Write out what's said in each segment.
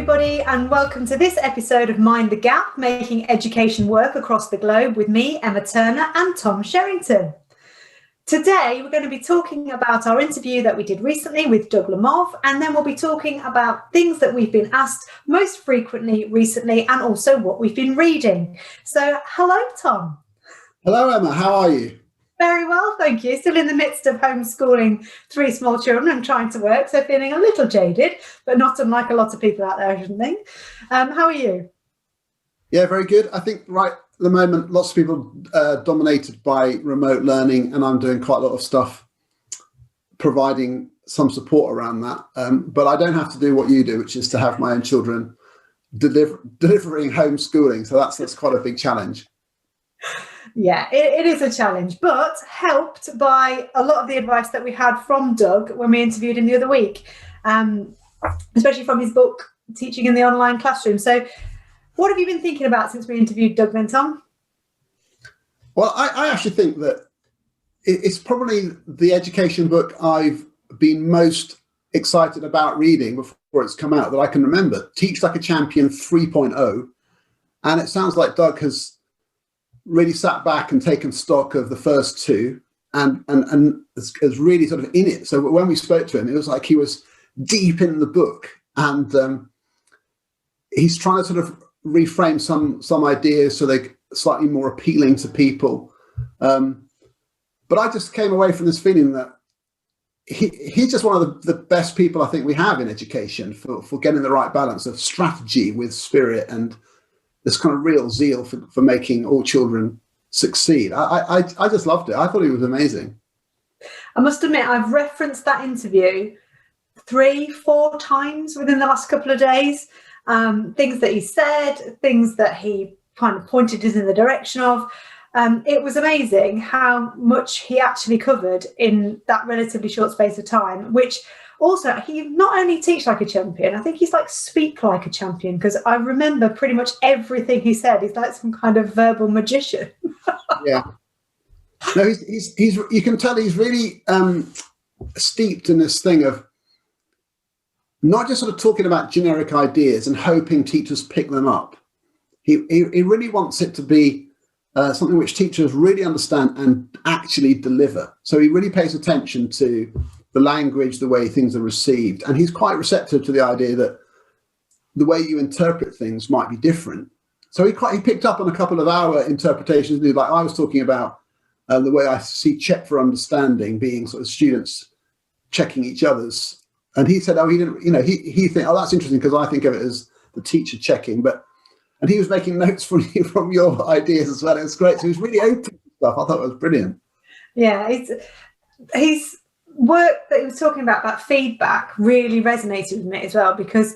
everybody, and welcome to this episode of Mind the Gap, making education work across the globe with me, Emma Turner, and Tom Sherrington. Today, we're going to be talking about our interview that we did recently with Doug Lemov, and then we'll be talking about things that we've been asked most frequently recently, and also what we've been reading. So, hello, Tom. Hello, Emma. How are you? Very well, thank you. Still in the midst of homeschooling 3 small children and trying to work, so feeling a little jaded, but not unlike a lot of people out there, I shouldn't think. How are you? Yeah, very good. I think right at the moment, lots of people dominated by remote learning, and I'm doing quite a lot of stuff providing some support around that. But I don't have to do what you do, which is to have my own children delivering homeschooling. So that's quite a big challenge. Yeah, it is a challenge, but helped by a lot of the advice that we had from Doug when we interviewed him the other week, especially from his book, Teaching in the Online Classroom. So what have you been thinking about since we interviewed Doug then, Tom? Well, I actually think that it's probably the education book I've been most excited about reading before it's come out that I can remember. Teach Like a Champion 3.0. And it sounds like Doug has really sat back and taken stock of the first two and is really sort of in it. So when we spoke to him, it was like he was deep in the book, and he's trying to sort of reframe some ideas so they're slightly more appealing to people. But I just came away from this feeling that he's just one of the best people I think we have in education for getting the right balance of strategy with spirit and this kind of real zeal for making all children succeed. I just loved it. I thought he was amazing. I must admit, I've referenced that interview 3-4 times within the last couple of days. Things that he said, things that he kind of pointed us in the direction of. It was amazing how much he actually covered in that relatively short space of time, which also, he not only teach like a champion, I think he's like speak like a champion, because I remember pretty much everything he said. He's like some kind of verbal magician. Yeah. No, he's you can tell he's really steeped in this thing of not just sort of talking about generic ideas and hoping teachers pick them up. He really wants it to be something which teachers really understand and actually deliver. So he really pays attention to the language, the way things are received. And he's quite receptive to the idea that the way you interpret things might be different. So he picked up on a couple of our interpretations. Like I was talking about the way I see check for understanding being sort of students checking each other's. And he said, oh, he didn't, he think, oh, that's interesting because I think of it as the teacher checking. And he was making notes from your ideas as well. It was great. So he was really open to stuff. I thought it was brilliant. Yeah, he's work that he was talking about feedback really resonated with me as well, because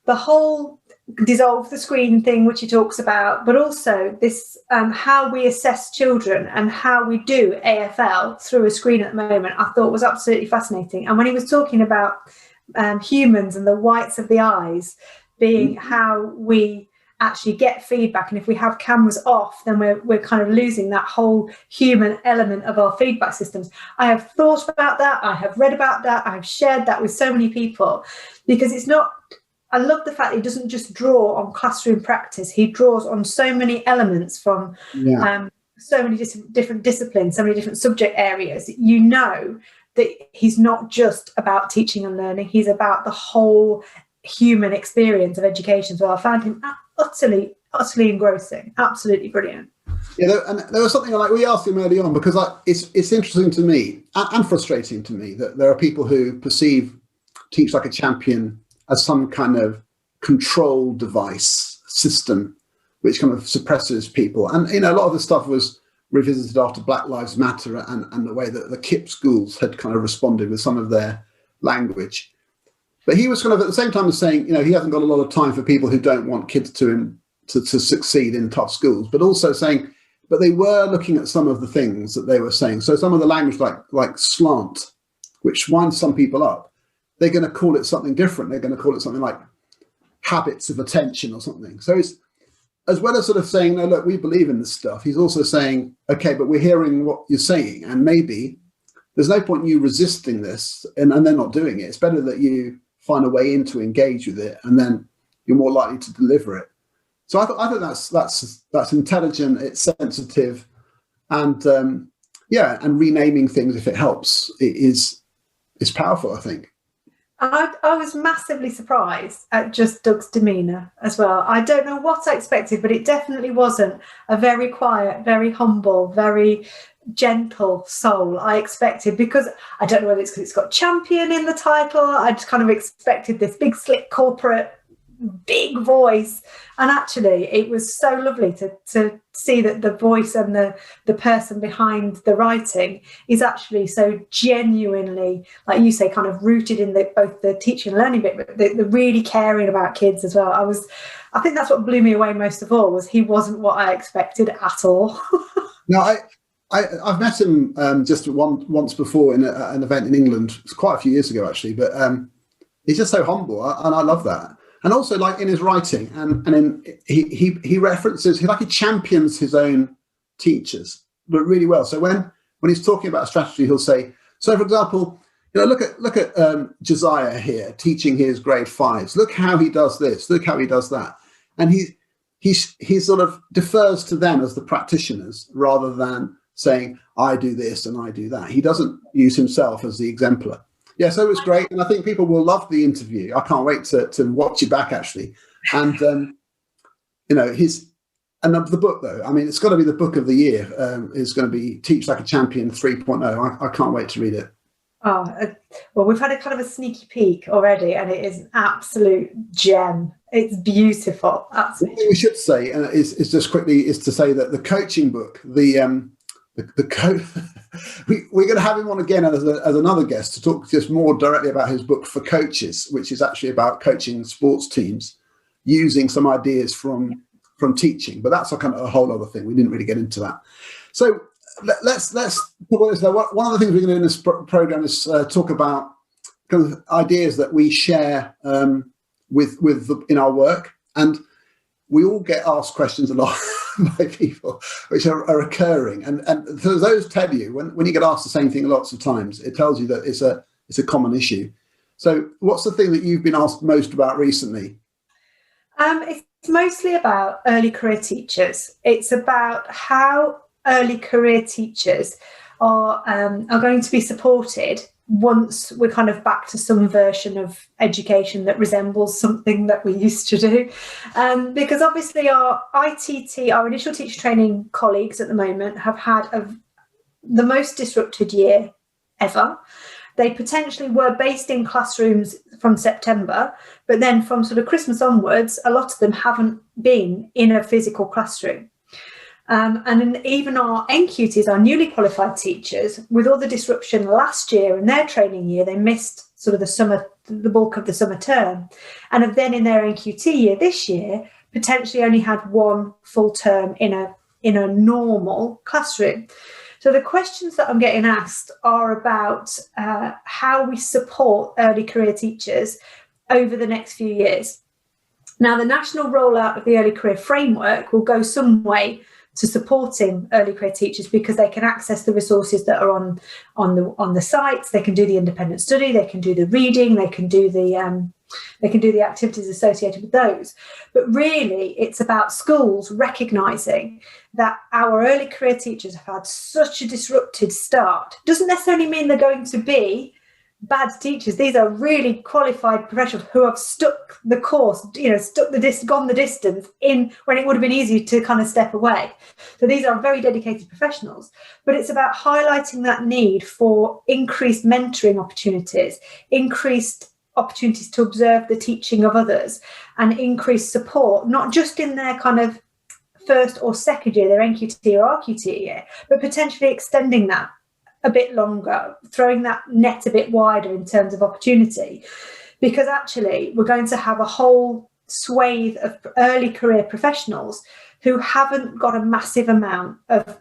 the whole dissolve the screen thing, which he talks about, but also this how we assess children and how we do AFL through a screen at the moment, I thought was absolutely fascinating. And when he was talking about humans and the whites of the eyes being how we actually get feedback, and if we have cameras off, then we're kind of losing that whole human element of our feedback systems. I have thought about that, I have read about that, I've shared that with so many people, because I love the fact that he doesn't just draw on classroom practice, he draws on so many elements from so many different disciplines, so many different subject areas. That he's not just about teaching and learning, he's about the whole human experience of education. So I found him utterly engrossing, absolutely brilliant. Yeah, and there was something like we asked him early on, because it's interesting to me and frustrating to me that there are people who perceive Teach Like a Champion as some kind of control device system which kind of suppresses people. And a lot of the stuff was revisited after Black Lives Matter and the way that the KIPP schools had kind of responded with some of their language. But he was kind of at the same time as saying, he hasn't got a lot of time for people who don't want kids to succeed in tough schools, but also saying, but they were looking at some of the things that they were saying. So some of the language like slant, which winds some people up, they're going to call it something different. They're going to call it something like habits of attention or something. So it's, as well as sort of saying, no, look, we believe in this stuff, he's also saying, okay, but we're hearing what you're saying, and maybe there's no point in you resisting this and they're not doing it. It's better that you find a way in to engage with it, and then you're more likely to deliver it. So I think that's intelligent, it's sensitive, and and renaming things if it helps is powerful, I think. I was massively surprised at just Doug's demeanour as well. I don't know what I expected, but it definitely wasn't a very quiet, very humble, very gentle soul I expected, because I don't know whether it's because it's got champion in the title. I just kind of expected this big, slick corporate, big voice, and actually it was so lovely to see that the voice and the person behind the writing is actually so genuinely, like you say, kind of rooted in both the teaching and learning bit, but the really caring about kids as well. I think that's what blew me away most of all, was he wasn't what I expected at all. No, I've met him just once before in an event in England. It's quite a few years ago actually, but he's just so humble, and I love that. And also, like in his writing, he references, he champions his own teachers, but really well. So when he's talking about a strategy, he'll say, so for example, look at Josiah here teaching his grade 5s. Look how he does this. Look how he does that. And he sort of defers to them as the practitioners rather than saying, I do this and I do that. He doesn't use himself as the exemplar. Yeah, so it was great, and I think people will love the interview. I can't wait to watch it back, actually. And the book, though. I mean, it's got to be the book of the year. Is going to be Teach Like a Champion 3.0. I can't wait to read it. Oh, well, we've had a kind of a sneaky peek already, and it is an absolute gem. It's beautiful. Absolutely. What we should say is just quickly is to say that the coaching book, we're going to have him on again as another guest to talk just more directly about his book for coaches, which is actually about coaching sports teams using some ideas from teaching. But that's a kind of a whole other thing. We didn't really get into that. So let's talk about this. One of the things we're going to do in this program is talk about kind of ideas that we share in our work, and we all get asked questions a lot by people which are recurring, and so those tell you when you get asked the same thing lots of times, it tells you that it's a common issue. So what's the thing that you've been asked most about recently? It's mostly about early career teachers. It's about how early career teachers are going to be supported once we're kind of back to some version of education that resembles something that we used to do. Because obviously our ITT, our initial teacher training colleagues at the moment, have had the most disrupted year ever. They potentially were based in classrooms from September, but then from sort of Christmas onwards, a lot of them haven't been in a physical classroom. And even our NQTs, our newly qualified teachers, with all the disruption last year in their training year, they missed sort of the bulk of the summer term, and have then in their NQT year this year potentially only had one full term in a normal classroom. So the questions that I'm getting asked are about how we support early career teachers over the next few years. Now, the national rollout of the early career framework will go some way to supporting early career teachers, because they can access the resources that are on the sites. They can do the independent study, they can do the reading, they can do the activities associated with those. But really, it's about schools recognising that our early career teachers have had such a disrupted start. Doesn't necessarily mean they're going to be bad teachers. These are really qualified professionals who have stuck the course, gone the distance in when it would have been easy to kind of step away. So these are very dedicated professionals, but it's about highlighting that need for increased mentoring opportunities, increased opportunities to observe the teaching of others, and increased support, not just in their kind of first or second year, their NQT or RQT year, but potentially extending that a bit longer, throwing that net a bit wider in terms of opportunity, because actually we're going to have a whole swathe of early career professionals who haven't got a massive amount of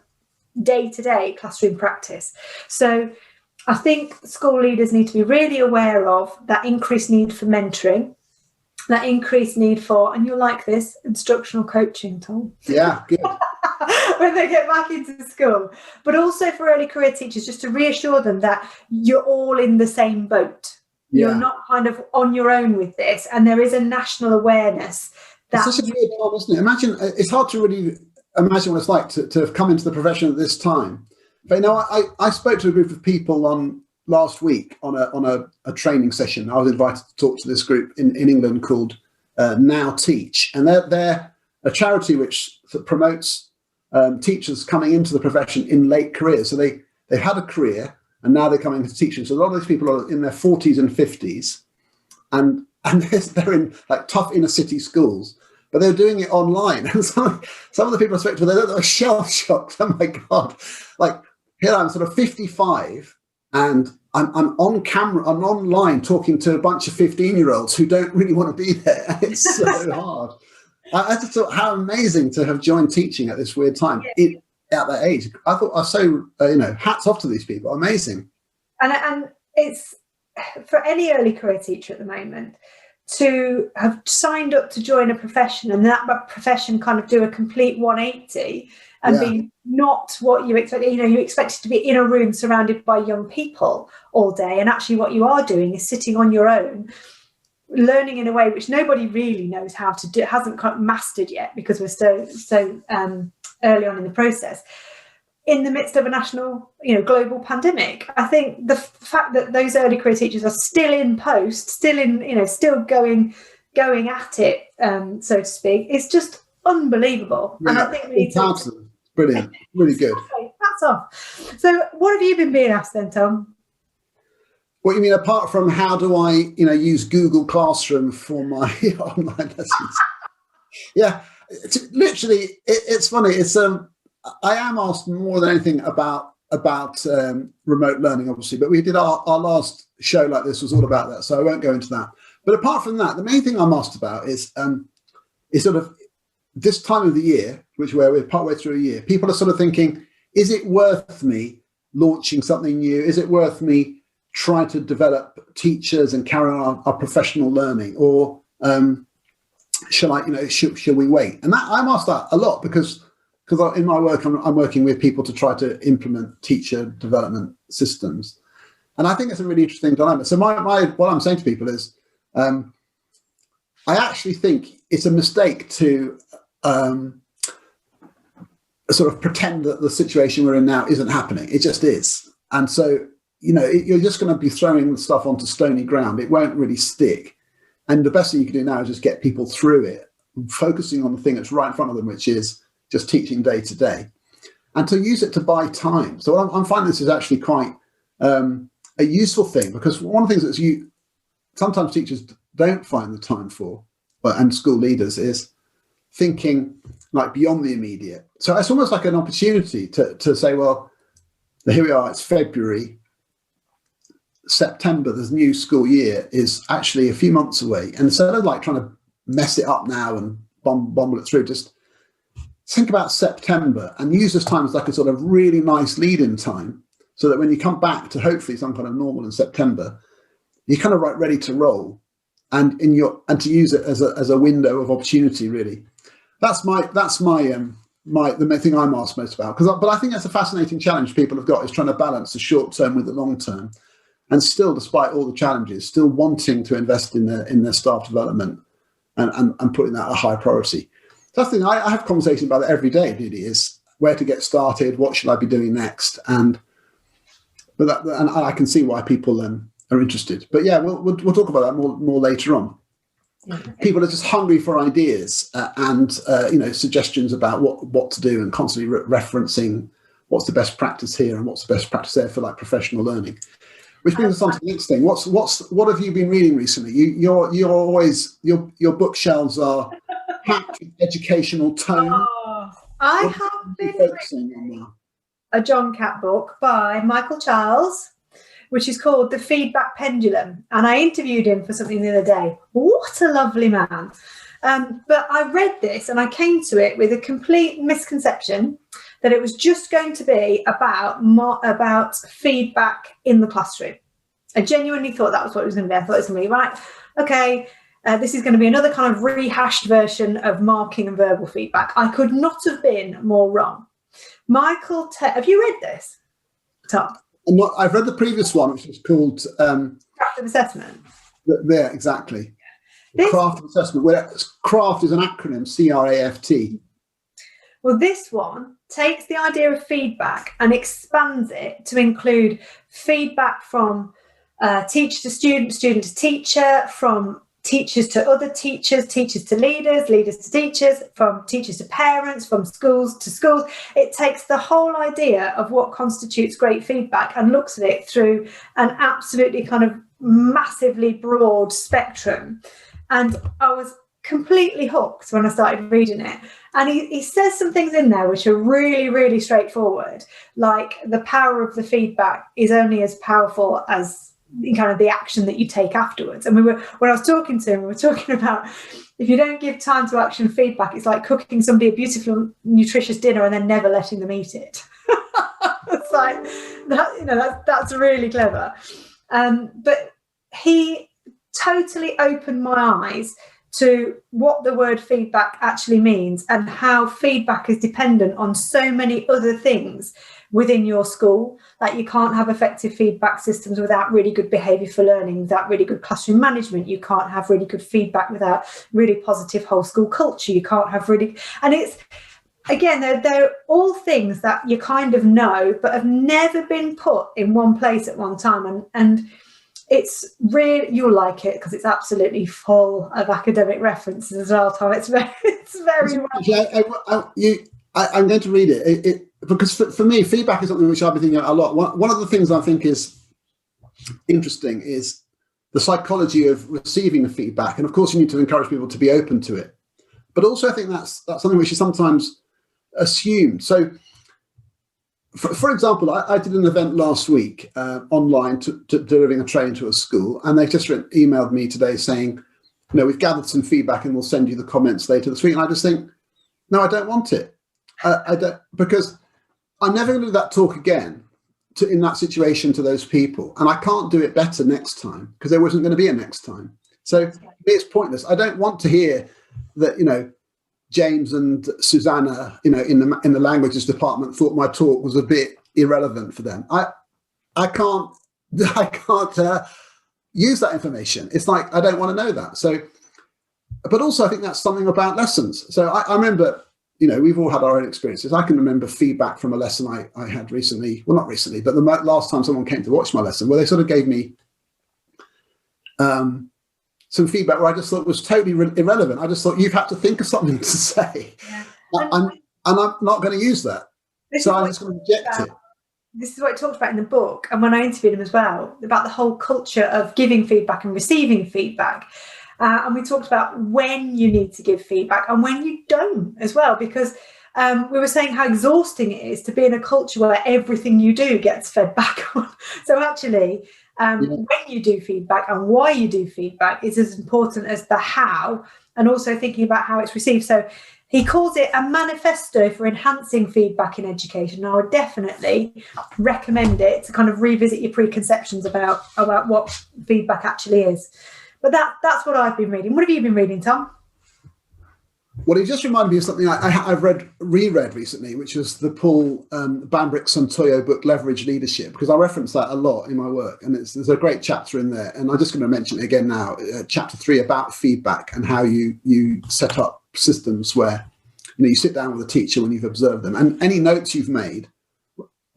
day-to-day classroom practice. So I think school leaders need to be really aware of that increased need for mentoring, that increased need for, and you'll like this, instructional coaching, Tom. Yeah, good. When they get back into school, but also for early career teachers, just to reassure them that you're all in the same boat. You're not kind of on your own with this, and there is a national awareness. It's such a weird time, isn't it? Imagine, it's hard to really imagine what it's like to have come into the profession at this time. But I spoke to a group of people last week on a training session. I was invited to talk to this group in England called Now Teach, and they're a charity which promotes teachers coming into the profession in late careers. So they've had a career and now they're coming into teaching. So a lot of these people are in their 40s and 50s, and they're in like tough inner city schools, but they're doing it online. And some of the people I spoke to, they were shell shocked. Oh my God! Like here I'm sort of 55, and I'm on camera, I'm online talking to a bunch of 15-year-olds who don't really want to be there. It's so hard. I just thought how amazing to have joined teaching at this weird time at that age. I thought I was so hats off to these people. Amazing. And it's for any early career teacher at the moment to have signed up to join a profession, and that profession kind of do a complete 180 and be not what you expect. You expect to be in a room surrounded by young people all day, and actually what you are doing is sitting on your own, learning in a way which nobody really knows how to do, hasn't mastered yet, because we're so early on in the process. In the midst of a national, global pandemic, I think the fact that those early career teachers are still in post, still going at it, so to speak, is just unbelievable. Yeah, and I think we need to. Brilliant, really good. That's off. So, what have you been being asked then, Tom? What you mean, apart from how do I, use Google Classroom for my online lessons? Yeah, literally, it's funny. It's I am asked more than anything about remote learning, obviously, but we did our last show like this was all about that, so I won't go into that. But apart from that, the main thing I'm asked about is sort of this time of the year, where we're partway through a year, people are sort of thinking, is it worth me launching something new? Is it worth me trying to develop teachers and carry on our professional learning, or should we wait? And that I'm asked that a lot because in my work, I'm working with people to try to implement teacher development systems. And I think it's a really interesting dilemma. So what I'm saying to people is, I actually think it's a mistake to sort of pretend that the situation we're in now isn't happening. It just is. And so, you're just going to be throwing stuff onto stony ground. It won't really stick. And the best thing you can do now is just get people through it, focusing on the thing that's right in front of them, which is just teaching day to day, and to use it to buy time. So I'm finding this is actually quite a useful thing, because one of the things that sometimes teachers don't find the time for, and school leaders, is thinking like beyond the immediate. So it's almost like an opportunity to say, well, here we are, it's February, September, this new school year is actually a few months away. And instead of like trying to mess it up now and bumble it through, just think about September and use this time as like a sort of really nice lead-in time, so that when you come back to hopefully some kind of normal in September, you're kind of ready to roll, and to use it as a window of opportunity. Really, that's the main thing I'm asked most about. But I think that's a fascinating challenge people have got, is trying to balance the short term with the long term, and still, despite all the challenges, still wanting to invest in their staff development and putting that a high priority. That's the thing. I have conversations about it every day, really, is where to get started, what should I be doing next, and I can see why people are interested. But yeah, we'll talk about that more later on. People are just hungry for ideas and suggestions about what to do, and constantly referencing what's the best practice here and what's the best practice there for like professional learning. Which brings us on to the next thing. What have you been reading recently? You're always your bookshelves are packed with educational tone. Oh, I have been reading a John Catt book by Michael Chiles, which is called The Feedback Pendulum, and I interviewed him for something the other day. What a lovely man! But I read this and I came to it with a complete misconception that it was just going to be about feedback in the classroom. I genuinely thought that was what it was going to be. I thought it was going to be, right, okay, this is going to be another kind of rehashed version of marking and verbal feedback. I could not have been more wrong. Michael, have you read this, Tom? I've read the previous one, which is called Craft of assessment. There, exactly. This, craft of assessment, where craft is an acronym, CRAFT. Well, this one takes the idea of feedback and expands it to include feedback from teacher to student, student to teacher, from teachers to other teachers, teachers to leaders, leaders to teachers, from teachers to parents, from schools to schools. It takes the whole idea of what constitutes great feedback and looks at it through an absolutely kind of massively broad spectrum. And I was completely hooked when I started reading it. And he says some things in there which are really, really straightforward, like the power of the feedback is only as powerful as kind of the action that you take afterwards. And when I was talking to him, we were talking about if you don't give time to action feedback, it's like cooking somebody a beautiful, nutritious dinner and then never letting them eat it. It's like that, that's really clever. But he totally opened my eyes to what the word feedback actually means and how feedback is dependent on so many other things within your school. Like you can't have effective feedback systems without really good behaviour for learning, without really good classroom management. You can't have really good feedback without really positive whole school culture. You can't have really, and it's, again, they're all things that you kind of know, but have never been put in one place at one time. And it's really, you'll like it because it's absolutely full of academic references as well, Tom. It's very I'm going to read it, because for me, feedback is something which I've been thinking about a lot. One of the things I think is interesting is the psychology of receiving the feedback. And of course, you need to encourage people to be open to it. But also, I think that's something which is sometimes assumed. So, for example, I did an event last week online to delivering a training to a school, and they just emailed me today saying, we've gathered some feedback and we'll send you the comments later this week. And I just think, no, I don't want it. I don't, because I'm never going to do that talk again in that situation to those people, and I can't do it better next time because there wasn't going to be a next time. So it's pointless. I don't want to hear that James and Susanna, in the languages department, thought my talk was a bit irrelevant for them. I can't use that information. It's like I don't want to know that. So, but also I think that's something about lessons. So I remember, we've all had our own experiences. I can remember feedback from a lesson I had recently. Well, not recently, but the last time someone came to watch my lesson, where they sort of gave me some feedback where I just thought was totally irrelevant. I just thought, you've had to think of something to say. Yeah. And I'm not going to use that. So I'm just going to reject it. This is what I talked about in the book. And when I interviewed him as well, about the whole culture of giving feedback and receiving feedback. And we talked about when you need to give feedback and when you don't as well, because we were saying how exhausting it is to be in a culture where everything you do gets fed back on. So actually, when you do feedback and why you do feedback is as important as the how, and also thinking about how it's received. So he calls it a manifesto for enhancing feedback in education. And I would definitely recommend it to kind of revisit your preconceptions about what feedback actually is. But that's what I've been reading. What have you been reading, Tom? Well, it just reminded me of something I've reread recently, which was the Paul Bambrick-Santoyo book, Leverage Leadership, because I reference that a lot in my work. And there's a great chapter in there. And I'm just going to mention it again now, chapter 3 about feedback and how you set up systems where you sit down with a teacher when you've observed them. And any notes you've made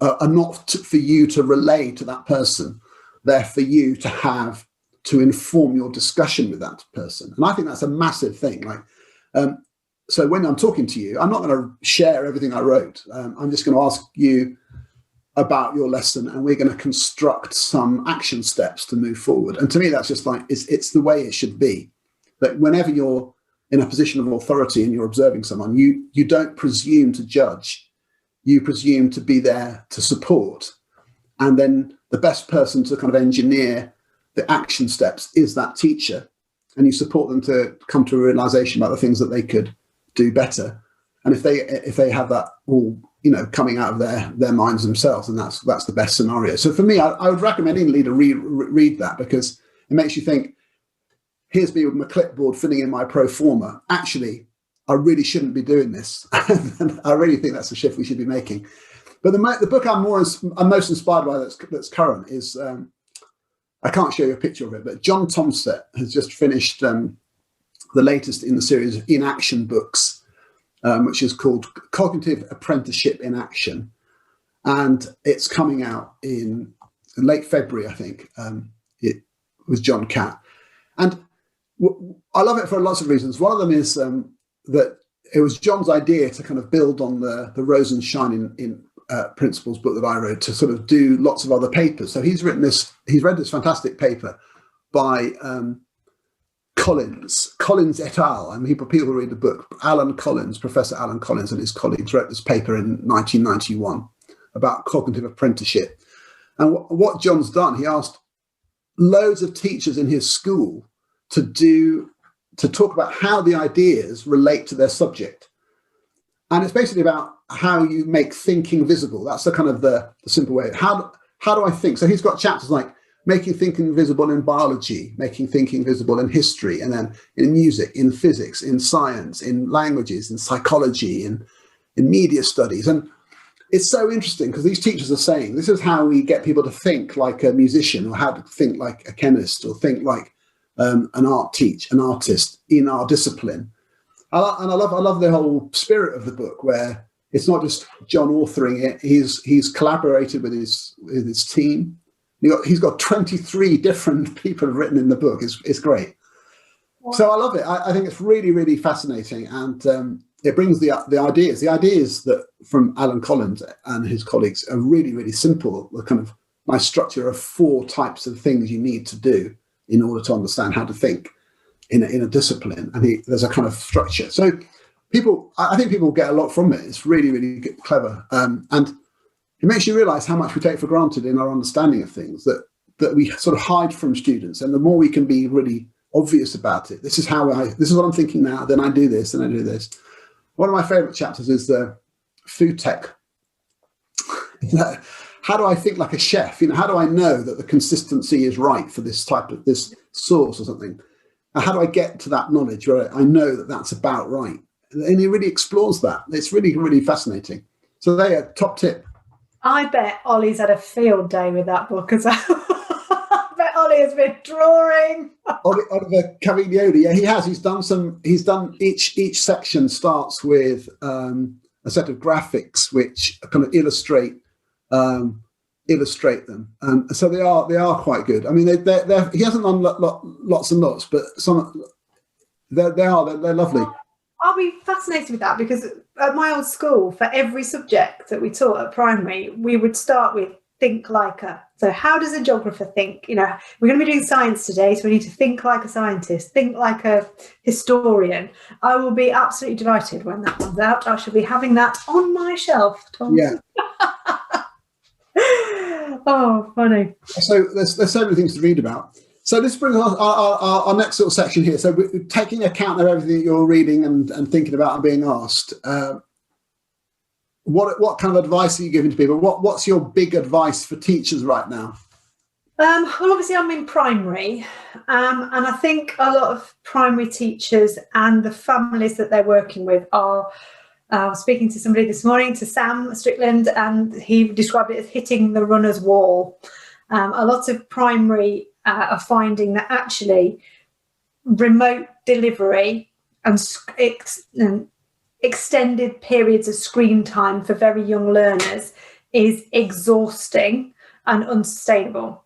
are not for you to relay to that person. They're for you to have to inform your discussion with that person. And I think that's a massive thing. So when I'm talking to you, I'm not going to share everything I wrote. I'm just going to ask you about your lesson, and we're going to construct some action steps to move forward. And to me, that's just like, it's the way it should be. That whenever you're in a position of authority and you're observing someone, you don't presume to judge. You presume to be there to support. And then the best person to kind of engineer the action steps is that teacher. And you support them to come to a realization about the things that they could do better. And if they have that all coming out of their minds themselves, then that's the best scenario. So for me, I would recommend any leader read that, because it makes you think, here's me with my clipboard filling in my pro forma. Actually, I really shouldn't be doing this. And I really think that's a shift we should be making. But the book I'm most inspired by that's current is a I can't show you a picture of it, but John Tomsett has just finished the latest in the series of In Action books, which is called Cognitive Apprenticeship in Action. And it's coming out in late February, I think, with John Catt. And I love it for lots of reasons. One of them is that it was John's idea to kind of build on the Rose and Shine in Principles book that I wrote, to sort of do lots of other papers. So he's read this fantastic paper by Collins et al. And people read the book. Professor Alan Collins and his colleagues wrote this paper in 1991 about cognitive apprenticeship. And what John's done, he asked loads of teachers in his school to talk about how the ideas relate to their subject. And it's basically about how you make thinking visible. That's the kind of the simple way. How do I think? So he's got chapters like making thinking visible in biology, making thinking visible in history, and then in music, in physics, in science, in languages, in psychology, in media studies. And it's so interesting because these teachers are saying this is how we get people to think like a musician, or how to think like a chemist, or think like an artist in our discipline. I love the whole spirit of the book, where it's not just John authoring it. He's collaborated with his team. He's got 23 different people written in the book. It's great. Wow. So I love it. I think it's really, really fascinating, and it brings the ideas. The ideas that from Alan Collins and his colleagues are really, really simple. The kind of my structure of 4 types of things you need to do in order to understand how to think in a discipline, and there's a kind of structure. So I think people get a lot from it. It's really, really clever, and it makes you realise how much we take for granted in our understanding of things that we sort of hide from students. And the more we can be really obvious about it, this is what I'm thinking now. Then I do this, and I do this. One of my favourite chapters is the food tech. How do I think like a chef? How do I know that the consistency is right for this sauce or something? And how do I get to that knowledge where I know that that's about right? And he really explores that. It's really, really fascinating. So there, top tip. I bet Ollie's had a field day with that book as well. I bet Ollie has been drawing. Oliver Caviglioli, yeah, he has. He's done each section starts with a set of graphics which kind of illustrate them. So they are quite good. I mean, he hasn't done lots and lots, but they're lovely. I'll be fascinated with that, because at my old school, for every subject that we taught at primary, we would start with think like a. So how does a geographer think? We're going to be doing science today, so we need to think like a scientist, think like a historian. I will be absolutely delighted when that comes out. I shall be having that on my shelf, Tom. Yeah. Oh, funny. So there's so many things to read about. So this brings our next sort of section here. So we're taking account of everything that you're reading and thinking about and being asked. What kind of advice are you giving to people? What's your big advice for teachers right now? Well, obviously I'm in primary, and I think a lot of primary teachers and the families that they're working with are. I was speaking to somebody this morning, to Sam Strickland, and he described it as hitting the runner's wall. A lot of primary are finding that actually remote delivery and extended periods of screen time for very young learners is exhausting and unsustainable.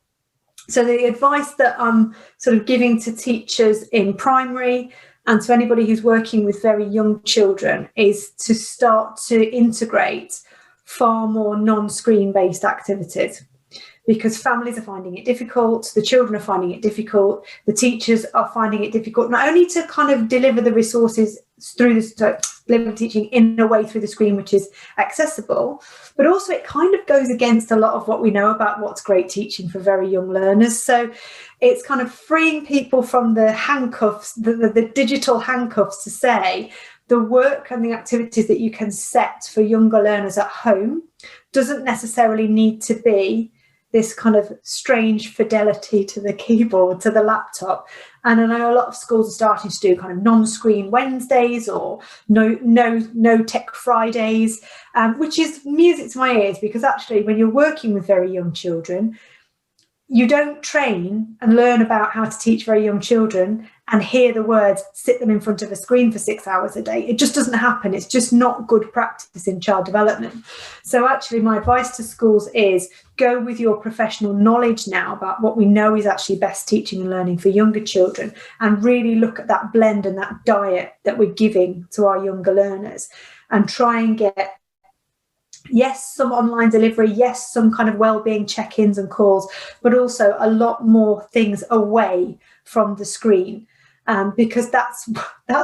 So the advice that I'm sort of giving to teachers in primary and to anybody who's working with very young children is to start to integrate far more non-screen based activities, because families are finding it difficult, the children are finding it difficult, the teachers are finding it difficult, not only to kind of deliver the resources through this, deliver teaching in a way through the screen which is accessible, but also it kind of goes against a lot of what we know about what's great teaching for very young learners. So it's kind of freeing people from the handcuffs, the digital handcuffs, to say the work and the activities that you can set for younger learners at home doesn't necessarily need to be this kind of strange fidelity to the keyboard, to the laptop. And I know a lot of schools are starting to do kind of non-screen Wednesdays or no tech Fridays, which is music to my ears, because actually when you're working with very young children, you don't train and learn about how to teach very young children and hear the words, sit them in front of a screen for 6 hours a day. It just doesn't happen. It's just not good practice in child development. So actually my advice to schools is go with your professional knowledge now about what we know is actually best teaching and learning for younger children, and really look at that blend and that diet that we're giving to our younger learners, and try and get, yes, some online delivery, yes, some kind of well-being check-ins and calls, but also a lot more things away from the screen, because that's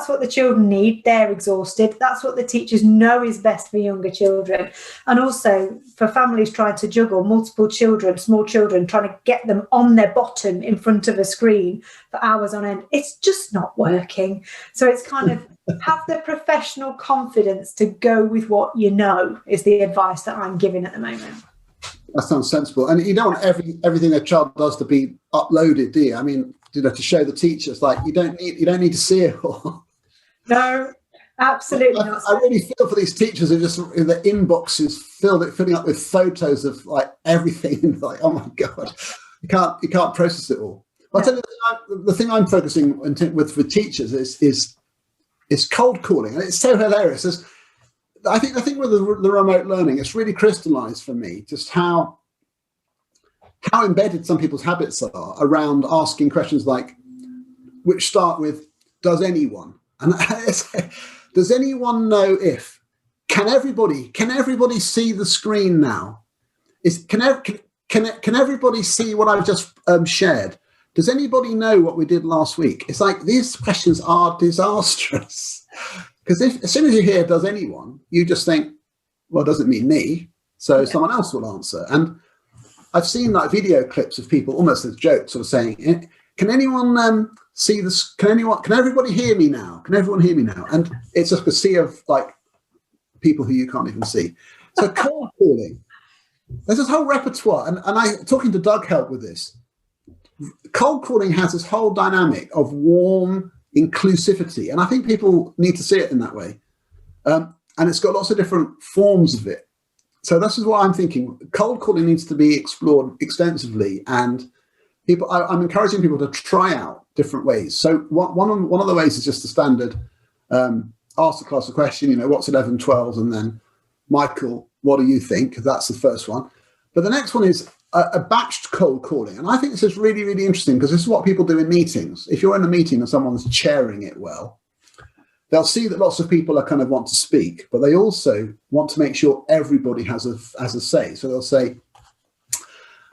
what the children need. They're exhausted. That's what the teachers know is best for younger children. And also for families trying to juggle multiple children, small children, trying to get them on their bottom in front of a screen for hours on end, it's just not working. So it's kind of have the professional confidence to go with what you know is the advice that I'm giving at the moment. That sounds sensible. And you don't want everything a child does to be uploaded, do you? I mean, to show the teachers, like you don't need to see it all. No, absolutely not. I really feel for these teachers who just in the inboxes filling up with photos of like everything. Like, oh my God, you can't process it all. But I'll tell you, the thing I'm focusing with for teachers is cold calling, and it's so hilarious. I think with the remote learning, it's really crystallized for me just how embedded some people's habits are around asking questions like, which start with, does anyone? And does anyone know if? Can everybody see the screen now? Can everybody see what I've just shared? Does anybody know what we did last week? It's like these questions are disastrous. Because as soon as you hear, does anyone, you just think, well, it doesn't mean me. So someone else will answer. And I've seen like video clips of people almost as jokes sort of saying, can anyone see this? Can everybody hear me now? Can everyone hear me now? And it's just a sea of like people who you can't even see. So cold calling, there's this whole repertoire. And I talking to Doug helped with this. Cold calling has this whole dynamic of warm inclusivity. And I think people need to see it in that way. And it's got lots of different forms of it. So this is what I'm thinking. Cold calling needs to be explored extensively, and I'm encouraging people to try out different ways. So one of the ways is just the standard ask the class a question, what's 11, 12, and then Michael, what do you think? That's the first one. But the next one is a batched cold calling. And I think this is really, really interesting because this is what people do in meetings. If you're in a meeting and someone's chairing it well, they'll see that lots of people are kind of want to speak, but they also want to make sure everybody has a say. So they'll say,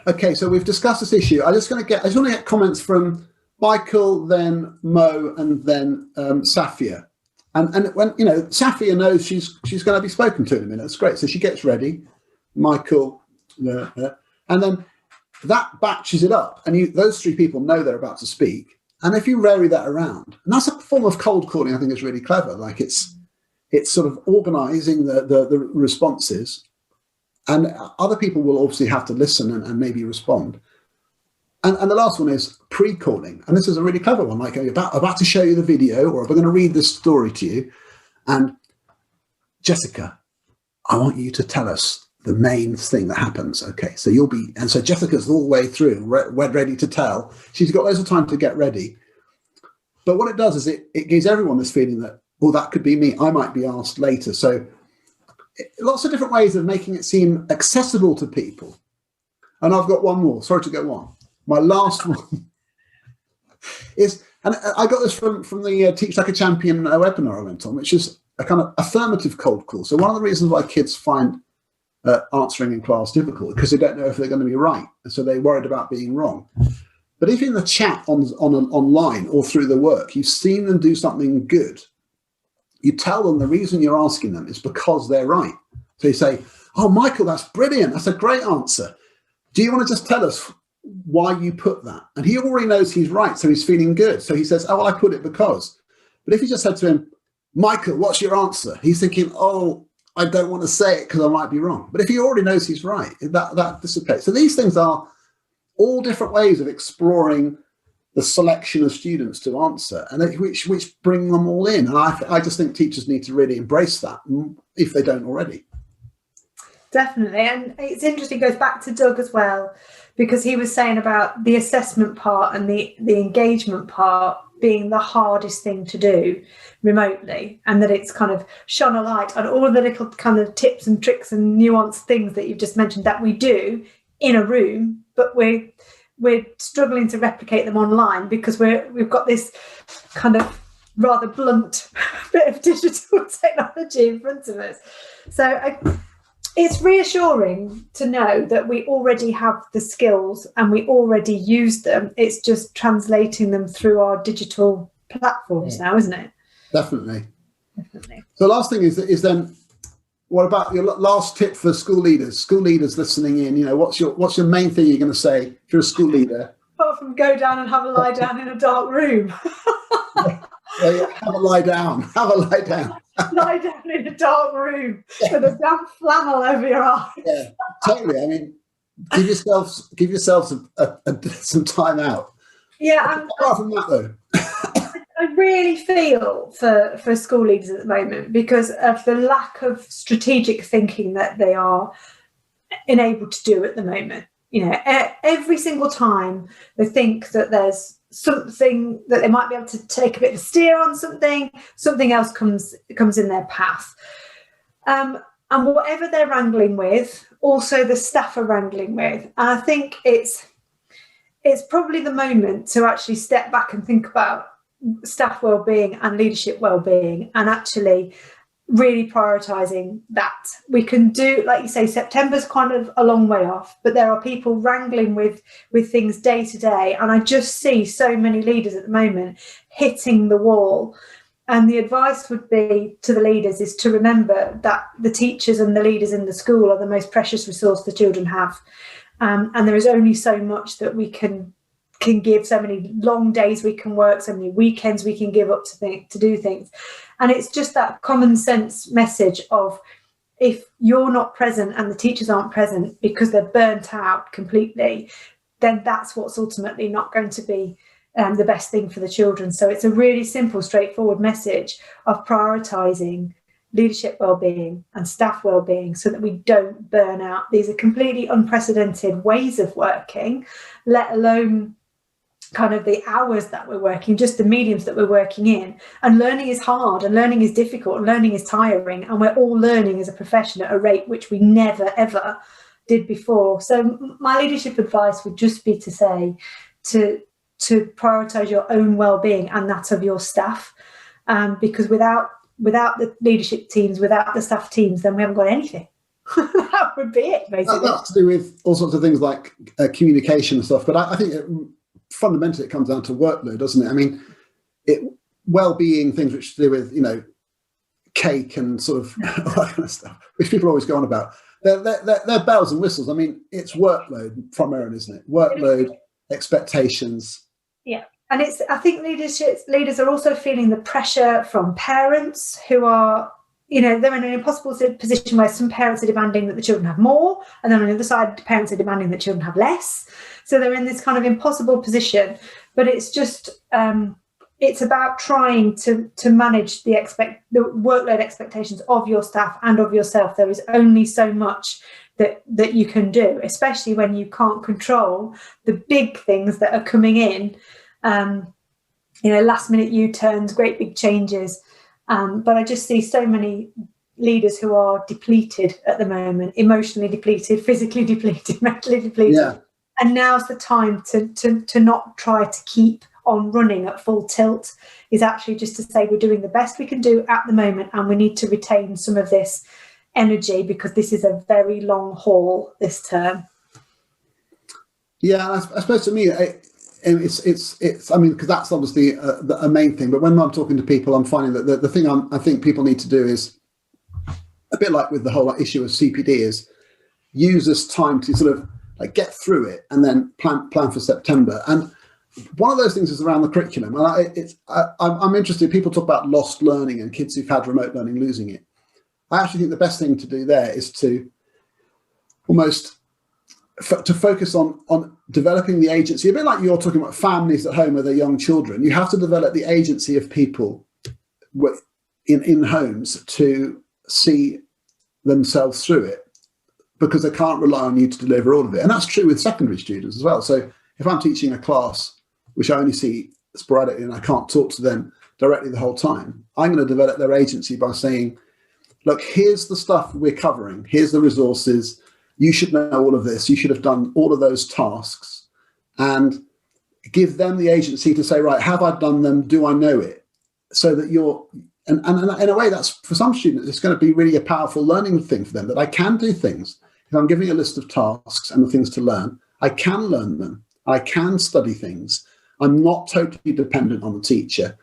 okay, so we've discussed this issue. I just want to get comments from Michael, then Mo, and then Safia. And when Safia knows she's going to be spoken to in a minute. That's great. So she gets ready, Michael, and then that batches it up. And those three people know they're about to speak. And if you vary that around, and that's a form of cold calling, I think is really clever. Like it's sort of organizing the responses, and other people will obviously have to listen and maybe respond. And the last one is pre-calling. And this is a really clever one. Like I'm about to show you the video, or we're going to read this story to you. And Jessica, I want you to tell us the main thing that happens. Okay, so so Jessica's all the way through, ready to tell. She's got loads of time to get ready. But what it does is it gives everyone this feeling that, well, that could be me. I might be asked later. So lots of different ways of making it seem accessible to people. And I've got one more. Sorry to go on. My last one is, and I got this from the Teach Like a Champion webinar I went on, which is a kind of affirmative cold call. So one of the reasons why kids find answering in class difficult because they don't know if they're going to be right, and so they're worried about being wrong. But if in the chat online or through the work you've seen them do something good, you tell them the reason you're asking them is because they're right. So you say, "Oh, Michael, that's brilliant. That's a great answer. Do you want to just tell us why you put that?" And he already knows he's right, so he's feeling good. So he says, "Oh, well, I put it because." But if you just said to him, "Michael, what's your answer?" He's thinking, "Oh, I don't want to say it because I might be wrong." But if he already knows he's right, that dissipates. So these things are all different ways of exploring the selection of students to answer, and which bring them all in. And I just think teachers need to really embrace that if they don't already. Definitely. And it's interesting, it goes back to Doug as well, because he was saying about the assessment part and the engagement part being the hardest thing to do remotely, and that it's kind of shone a light on all of the little kind of tips and tricks and nuanced things that you've just mentioned that we do in a room, but we're struggling to replicate them online because we've got this kind of rather blunt bit of digital technology in front of us. So it's reassuring to know that we already have the skills and we already use them. It's just translating them through our digital platforms now, isn't it? Definitely. So the last thing is then, what about your last tip for school leaders listening in? You know, what's your main thing you're going to say if you're a school leader? Apart from go down and have a lie down in a dark room. Yeah, have a lie down. Lie down in a dark room with a damp flannel over your eyes. Yeah, totally. I mean, give yourselves some time out. Yeah. Apart from that, though, I really feel for school leaders at the moment because of the lack of strategic thinking that they are enabled to do at the moment. You know, every single time they think that there's something that they might be able to take a bit of a steer on, something else comes in their path. And whatever they're wrangling with, also the staff are wrangling with. And I think it's probably the moment to actually step back and think about staff wellbeing and leadership wellbeing, and actually really prioritising that. We can do, like you say, September's kind of a long way off, but there are people wrangling with things day to day, and I just see so many leaders at the moment hitting the wall. And the advice would be to the leaders is to remember that the teachers and the leaders in the school are the most precious resource the children have, and there is only so much that we can give, so many long days we can work, so many weekends we can give up to do things. And it's just that common sense message of, if you're not present and the teachers aren't present because they're burnt out completely, then that's what's ultimately not going to be the best thing for the children. So it's a really simple, straightforward message of prioritising leadership wellbeing and staff wellbeing so that we don't burn out. These are completely unprecedented ways of working, let alone kind of the hours that we're working, just the mediums that we're working in. And learning is hard, and learning is difficult, and learning is tiring, and we're all learning as a profession at a rate which we never ever did before. So my leadership advice would just be to say to prioritise your own well-being and that of your staff, because without the leadership teams, without the staff teams, then we haven't got anything. That would be it, basically. That's to do with all sorts of things like communication and stuff, but I think fundamentally it comes down to workload, doesn't it? I mean, well-being, things which to do with, you know, cake and sort of all that kind of stuff, which people always go on about. They're bells and whistles. I mean, it's workload primarily, isn't it? Workload, expectations. Yeah. And I think leaders are also feeling the pressure from parents who are, you know, they're in an impossible position where some parents are demanding that the children have more, and then on the other side, parents are demanding that children have less. So they're in this kind of impossible position. But it's just, it's about trying to manage the workload expectations of your staff and of yourself. There is only so much that you can do, especially when you can't control the big things that are coming in. You know, last minute U-turns, great big changes. But I just see so many leaders who are depleted at the moment, emotionally depleted, physically depleted, mentally depleted. Yeah. And now's the time to not try to keep on running at full tilt, is actually just to say we're doing the best we can do at the moment, and we need to retain some of this energy because this is a very long haul this term. Yeah, I suppose to me, it's I mean, because that's obviously a main thing. But when I'm talking to people, I'm finding that the thing I think people need to do is a bit like with the whole issue of CPD, is use this time to sort of like get through it and then plan for September. And one of those things is around the curriculum. And I'm interested. People talk about lost learning and kids who've had remote learning losing it. I actually think the best thing to do there is to almost to focus on developing the agency, a bit like you're talking about families at home with their young children. You have to develop the agency of people in homes to see themselves through it. because they can't rely on you to deliver all of it. And that's true with secondary students as well. So if I'm teaching a class, which I only see sporadically and I can't talk to them directly the whole time, I'm going to develop their agency by saying, look, here's the stuff we're covering. Here's the resources. You should know all of this. You should have done all of those tasks, and give them the agency to say, right, have I done them? Do I know it? So that you're, and in a way, that's for some students, it's going to be really a powerful learning thing for them, that I can do things. If I'm giving a list of tasks and the things to learn, I can learn them. I can study things. I'm not totally dependent on the teacher,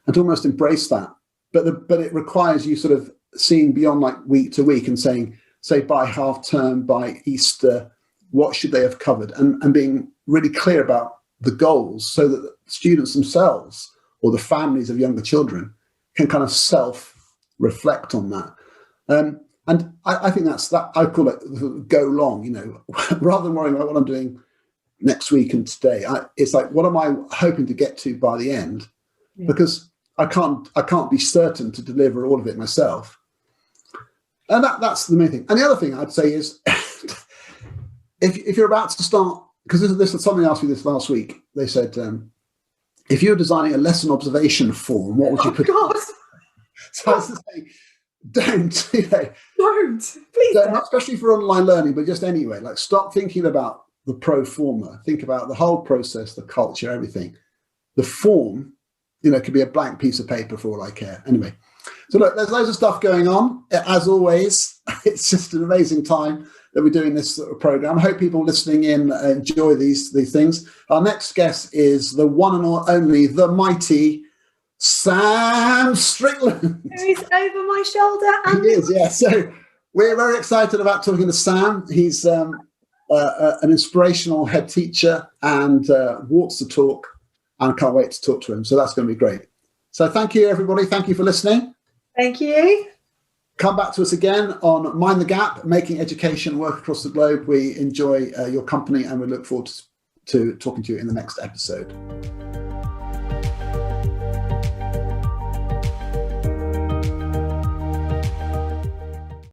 and to almost embrace that. But it requires you sort of seeing beyond like week to week and saying, say by half term, by Easter, what should they have covered, and being really clear about the goals, so that the students themselves or the families of younger children can kind of self-reflect on that. And I think that's that. I call it go long, rather than worrying about what I'm doing next week and today. It's like, what am I hoping to get to by the end? Yeah. Because I can't be certain to deliver all of it myself. And that's the main thing. And the other thing I'd say is, if you're about to start, because this is something asked me this last week. They said, if you're designing a lesson observation form, what would you put? God. So I was saying, don't. Don't. Please don't. Not especially for online learning, but just anyway. Like, stop thinking about the pro forma. Think about the whole process, the culture, everything. The form, could be a blank piece of paper for all I care. Anyway. So look, there's loads of stuff going on. As always, it's just an amazing time that we're doing this sort of program. I hope people listening in enjoy these things. Our next guest is the one and only, the mighty Sam Strickland. He's over my shoulder. And he is, yeah. So we're very excited about talking to Sam. He's an inspirational head teacher and walks the talk, and I can't wait to talk to him. So that's going to be great. So thank you, everybody. Thank you for listening. Thank you. Come back to us again on Mind the Gap, making education work across the globe. We enjoy your company, and we look forward to talking to you in the next episode.